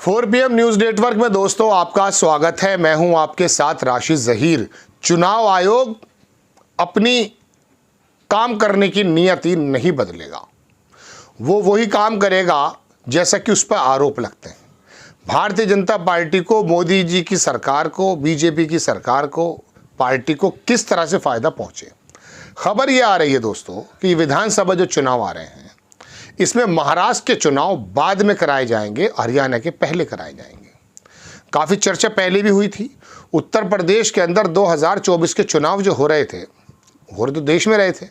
4 PM news network में दोस्तों आपका स्वागत है। मैं हूं आपके साथ राशिद जहीर। चुनाव आयोग अपनी काम करने की नियति नहीं बदलेगा, वो वही काम करेगा जैसा कि उस पर आरोप लगते हैं। भारतीय जनता पार्टी को, मोदी जी की सरकार को, बीजेपी की सरकार को, पार्टी को किस तरह से फायदा पहुंचे। खबर ये आ रही है दोस्तों कि विधानसभा जो चुनाव आ रहे हैं इसमें महाराष्ट्र के चुनाव बाद में कराए जाएंगे, हरियाणा के पहले कराए जाएंगे। काफ़ी चर्चा पहले भी हुई थी। उत्तर प्रदेश के अंदर 2024 के चुनाव जो हो रहे तो देश में रहे थे,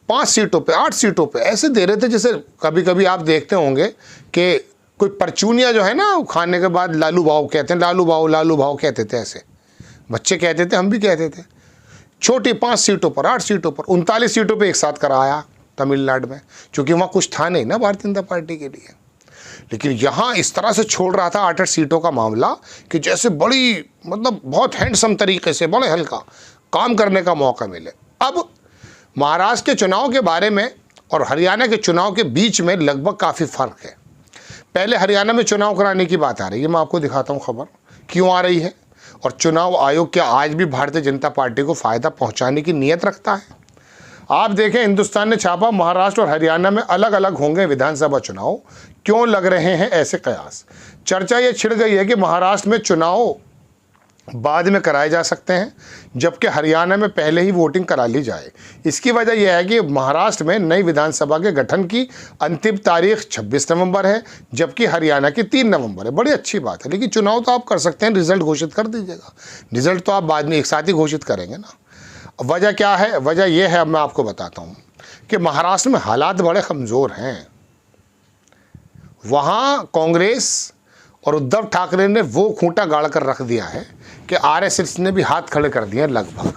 5 सीटों पे, 8 सीटों पे ऐसे दे रहे थे जैसे कभी कभी आप देखते होंगे कि कोई परचूनिया जो है ना, खाने के बाद लालू भाव कहते हैं, लालू भाव कहते थे। ऐसे बच्चे कहते थे, हम भी कहते थे। छोटी 5 सीटों पर, 8 सीटों पर, 39 सीटों पे एक साथ कराया तमिलनाडु में, क्योंकि वहाँ कुछ था नहीं ना भारतीय जनता पार्टी के लिए। लेकिन यहाँ इस तरह से छोड़ रहा था 8-8 सीटों का मामला कि जैसे बड़ी बहुत हैंडसम तरीके से, बड़े हल्का काम करने का मौका मिले। अब महाराष्ट्र के चुनाव के बारे में और हरियाणा के चुनाव के बीच में लगभग काफ़ी फ़र्क है। पहले हरियाणा में चुनाव कराने की बात आ रही है, मैं आपको दिखाता हूँ खबर क्यों आ रही है। और चुनाव आयोग क्या आज भी भारतीय जनता पार्टी को फ़ायदा पहुँचाने की नीयत रखता है। आप देखें, हिंदुस्तान ने छापा, महाराष्ट्र और हरियाणा में अलग अलग होंगे विधानसभा चुनाव, क्यों लग रहे हैं ऐसे कयास। चर्चा ये छिड़ गई है कि महाराष्ट्र में चुनाव बाद में कराए जा सकते हैं, जबकि हरियाणा में पहले ही वोटिंग करा ली जाए। इसकी वजह यह है कि महाराष्ट्र में नई विधानसभा के गठन की अंतिम तारीख 26 नवंबर है, जबकि हरियाणा की 3 नवंबर है। बड़ी अच्छी बात है, लेकिन चुनाव तो आप कर सकते हैं, रिजल्ट घोषित कर दीजिएगा। रिजल्ट तो आप बाद में एक साथ ही घोषित करेंगे ना। वजह क्या है? वजह यह है, अब मैं आपको बताता हूँ कि महाराष्ट्र में हालात बड़े कमज़ोर हैं। वहाँ कांग्रेस और उद्धव ठाकरे ने वो खूंटा गाड़ कर रख दिया है कि आरएसएस ने भी हाथ खड़े कर दिए लगभग,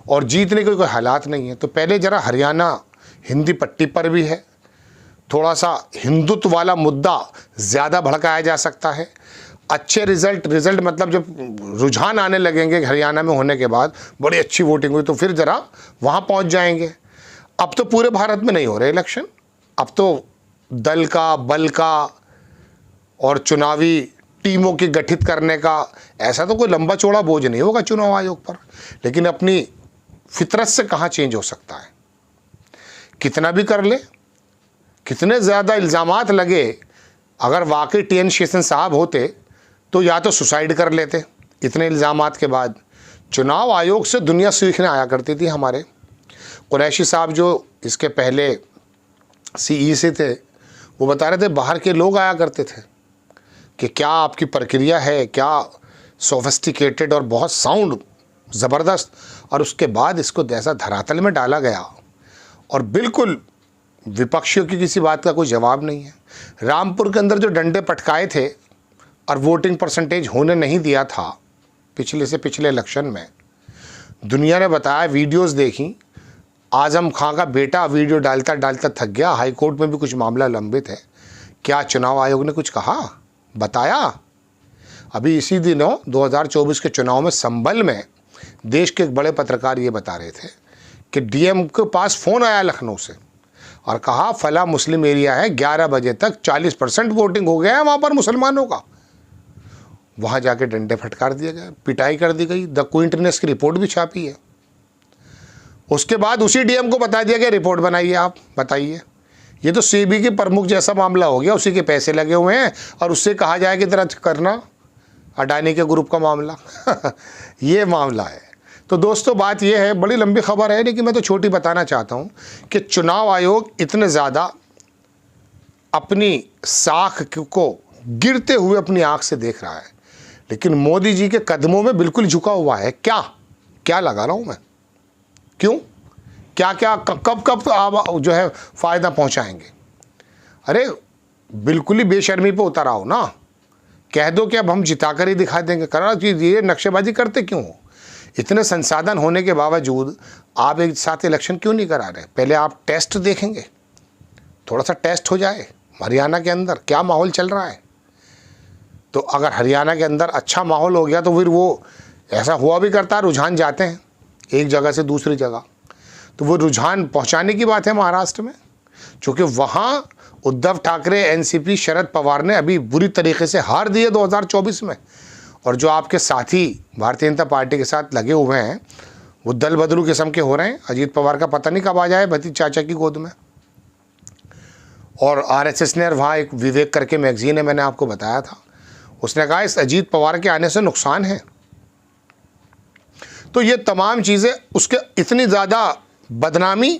और जीतने के कोई हालात नहीं है। तो पहले ज़रा हरियाणा हिंदी पट्टी पर भी है, थोड़ा सा हिंदुत्व वाला मुद्दा ज़्यादा भड़काया जा सकता है। अच्छे रिजल्ट मतलब जब रुझान आने लगेंगे हरियाणा में होने के बाद, बड़ी अच्छी वोटिंग हुई, तो फिर ज़रा वहाँ पहुँच जाएंगे। अब तो पूरे भारत में नहीं हो रहे इलेक्शन, अब तो दल का, बल का और चुनावी टीमों की गठित करने का ऐसा तो कोई लंबा चौड़ा बोझ नहीं होगा चुनाव आयोग पर। लेकिन अपनी फितरत से कहाँ चेंज हो सकता है। कितना भी कर ले, कितने ज़्यादा इल्ज़ामात लगे, अगर वाकई TN शेषन साहब होते तो या तो सुसाइड कर लेते। इतने इल्ज़ामात के बाद चुनाव आयोग से दुनिया सीखने आया करती थी। हमारे कुरैशी साहब जो इसके पहले CEC थे, वो बता रहे थे बाहर के लोग आया करते थे कि क्या आपकी प्रक्रिया है, क्या सोफिस्टिकेटेड और बहुत साउंड ज़बरदस्त। और उसके बाद इसको जैसा धरातल में डाला गया और बिल्कुल विपक्षियों की किसी बात का कोई जवाब नहीं है। रामपुर के अंदर जो डंडे पटकाए थे और वोटिंग परसेंटेज होने नहीं दिया था पिछले से पिछले इलेक्शन में, दुनिया ने बताया, वीडियोस देखी। आजम खां का बेटा वीडियो डालता डालता थक गया। हाई कोर्ट में भी कुछ मामला लंबित है। क्या चुनाव आयोग ने कुछ कहा, बताया? अभी इसी दिनों 2024 के चुनाव में संभल में देश के एक बड़े पत्रकार ये बता रहे थे कि DM के पास फ़ोन आया लखनऊ से और कहा फला मुस्लिम एरिया है, 11 बजे तक 40% वोटिंग हो गया है वहाँ पर मुसलमानों का। वहाँ जाके डंडे फटकार दिए गए, पिटाई कर दी गई। द क्विंट ने इसकी रिपोर्ट भी छापी है। उसके बाद उसी DM को बता दिया गया रिपोर्ट बनाइए, आप बताइए। ये तो CB के प्रमुख जैसा मामला हो गया, उसी के पैसे लगे हुए हैं और उससे कहा जाए कि तरह करना अडानी के ग्रुप का मामला ये मामला है। तो दोस्तों बात ये है, बड़ी लंबी खबर है, लेकिन मैं तो छोटी बताना चाहता हूँ कि चुनाव आयोग इतने ज़्यादा अपनी साख को गिरते हुए अपनी आँख से देख रहा है, लेकिन मोदी जी के कदमों में बिल्कुल झुका हुआ है। क्या लगा रहा हूँ मैं, क्यों, क्या कब आप जो है फ़ायदा पहुंचाएंगे। अरे बिल्कुल ही बेशर्मी पे उतर आओ ना, कह दो कि अब हम जिता कर ही दिखा देंगे। करना चाहिए। ये नक्शेबाजी करते क्यों हो? इतने संसाधन होने के बावजूद आप एक साथ इलेक्शन क्यों नहीं करा रहे? पहले आप टेस्ट देखेंगे, थोड़ा सा टेस्ट हो जाए हरियाणा के अंदर क्या माहौल चल रहा है। तो अगर हरियाणा के अंदर अच्छा माहौल हो गया तो फिर वो ऐसा हुआ भी करता है, रुझान जाते हैं एक जगह से दूसरी जगह, तो वो रुझान पहुंचाने की बात है महाराष्ट्र में। क्योंकि वहाँ उद्धव ठाकरे, एनसीपी, शरद पवार ने अभी बुरी तरीके से हार दी है 2024 में। और जो आपके साथी भारतीय जनता पार्टी के साथ लगे हुए हैं वो दल बदलू किस्म के हो रहे हैं। अजीत पवार का पता नहीं कब आ जाए भतीज चाचा की गोद में। और आरएसएस ने, वहाँ एक विवेक करके मैगजीन है, मैंने आपको बताया था, उसने कहा इस अजीत पवार के आने से नुकसान है। तो ये तमाम चीज़ें उसके इतनी ज़्यादा बदनामी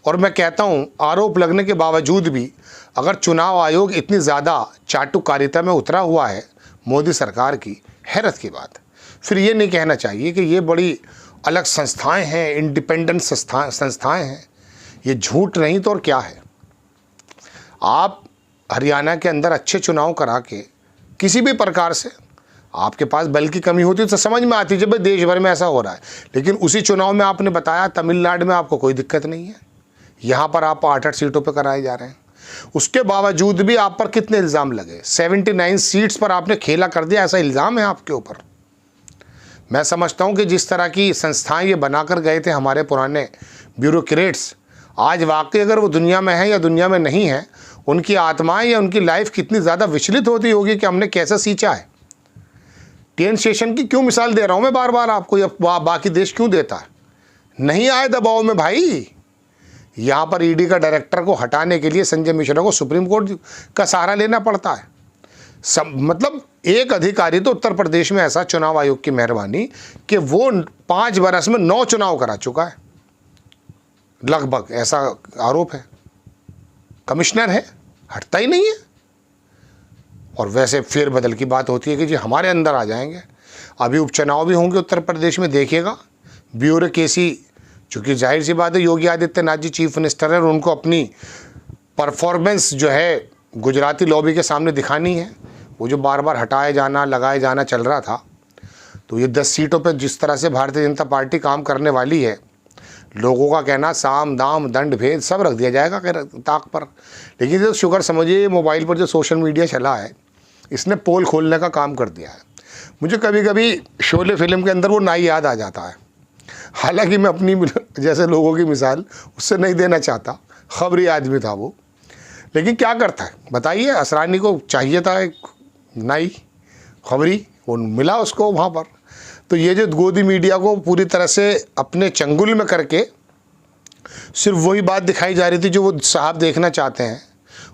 और मैं कहता हूँ आरोप लगने के बावजूद भी अगर चुनाव आयोग इतनी ज़्यादा चाटुकारिता में उतरा हुआ है मोदी सरकार की, हैरत की बात। फिर ये नहीं कहना चाहिए कि ये बड़ी अलग संस्थाएं हैं, इंडिपेंडेंट संस्थाएं हैं। ये झूठ नहीं तो और क्या है। आप हरियाणा के अंदर अच्छे चुनाव करा के किसी भी प्रकार से, आपके पास बल की कमी होती तो समझ में आती जब भाई देश भर में ऐसा हो रहा है, लेकिन उसी चुनाव में आपने बताया तमिलनाडु में आपको कोई दिक्कत नहीं है, यहाँ पर आप 8-8 सीटों पर कराए जा रहे हैं। उसके बावजूद भी आप पर कितने इल्ज़ाम लगे, 79 सीट्स पर आपने खेला कर दिया, ऐसा इल्ज़ाम है आपके ऊपर। मैं समझता हूँ कि जिस तरह की संस्थाएं ये बनाकर गए थे हमारे पुराने ब्यूरोक्रेट्स, आज वाकई अगर वो दुनिया में है या दुनिया में नहीं है, उनकी आत्माएं या उनकी लाइफ कितनी ज़्यादा विचलित होती होगी कि हमने कैसे सींचा है। ट्रेन स्टेशन की क्यों मिसाल दे रहा हूँ मैं बार बार आपको, या बाकी देश क्यों देता है? नहीं आए दबाव में भाई। यहाँ पर ईडी का डायरेक्टर को हटाने के लिए संजय मिश्रा को सुप्रीम कोर्ट का सहारा लेना पड़ता है। मतलब एक अधिकारी तो उत्तर प्रदेश में ऐसा, चुनाव आयोग की मेहरबानी कि वो 5 बरस में 9 चुनाव करा चुका है लगभग, ऐसा आरोप है। कमिश्नर है, हटता ही नहीं है। और वैसे फेरबदल की बात होती है कि जी हमारे अंदर आ जाएंगे। अभी उपचुनाव भी होंगे उत्तर प्रदेश में, देखिएगा। ब्यूरोक्रेसी, चूँकि जाहिर सी बात है योगी आदित्यनाथ जी चीफ मिनिस्टर हैं और उनको अपनी परफॉर्मेंस जो है गुजराती लॉबी के सामने दिखानी है। वो जो बार बार हटाए जाना, लगाए जाना चल रहा था, तो ये 10 सीटों पे जिस तरह से भारतीय जनता पार्टी काम करने वाली है, लोगों का कहना साम दाम दंड भेद सब रख दिया जाएगा ताक पर। लेकिन जो शुगर समझिए, मोबाइल पर जो सोशल मीडिया चला है, इसने पोल खोलने का काम कर दिया है। मुझे कभी कभी शोले फिल्म के अंदर वो नाई याद आ जाता है। हालांकि मैं अपनी जैसे लोगों की मिसाल उससे नहीं देना चाहता, खबरी आदमी था वो, लेकिन क्या करता है बताइए। असरानी को चाहिए था एक नाई खबरी, वो मिला उसको वहाँ पर। तो ये जो गोदी मीडिया को पूरी तरह से अपने चंगुल में करके सिर्फ वही बात दिखाई जा रही थी जो वो साहब देखना चाहते हैं,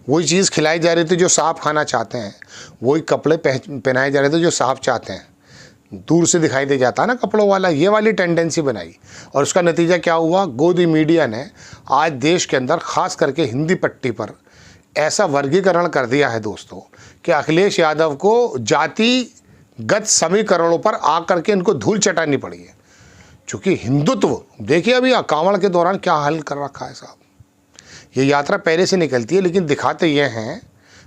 वही चीज़ खिलाई जा रही थी जो साहब खाना चाहते हैं, वही कपड़े पहनाए जा रहे थे जो साहब चाहते हैं। दूर से दिखाई दे जाता है ना कपड़ों वाला, ये वाली टेंडेंसी बनाई। और उसका नतीजा क्या हुआ, गोदी मीडिया ने आज देश के अंदर ख़ास करके हिंदी पट्टी पर ऐसा वर्गीकरण कर दिया है दोस्तों कि अखिलेश यादव को जातिगत समीकरणों पर आकर के इनको धूल चटानी पड़ी है। चूँकि हिंदुत्व, देखिए अभी कांवड़ के दौरान क्या हल कर रखा है साहब। ये यात्रा पहले से निकलती है, लेकिन दिखाते ये हैं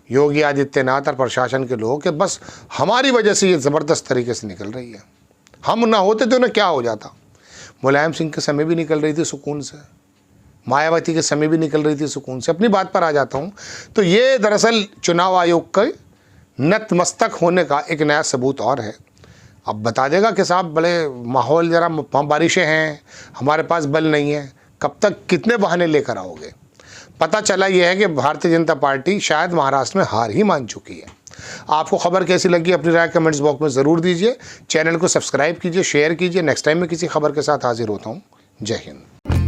योगी आदित्यनाथ और प्रशासन के लोग कि बस हमारी वजह से ये ज़बरदस्त तरीके से निकल रही है। हम ना होते तो उन्हें क्या हो जाता। मुलायम सिंह के समय भी निकल रही थी सुकून से, मायावती के समय भी निकल रही थी सुकून से। अपनी बात पर आ जाता हूँ, तो ये दरअसल चुनाव आयोग के नतमस्तक होने का एक नया सबूत और है। अब बता देगा कि साहब बड़े माहौल ज़रा बारिशें हैं, हमारे पास बल नहीं है, कब तक कितने बहाने लेकर आओगे। पता चला यह है कि भारतीय जनता पार्टी शायद महाराष्ट्र में हार ही मान चुकी है। आपको खबर कैसी लगी अपनी राय कमेंट्स बॉक्स में ज़रूर दीजिए। चैनल को सब्सक्राइब कीजिए, शेयर कीजिए। नेक्स्ट टाइम मैं किसी खबर के साथ हाजिर होता हूँ। जय हिंद।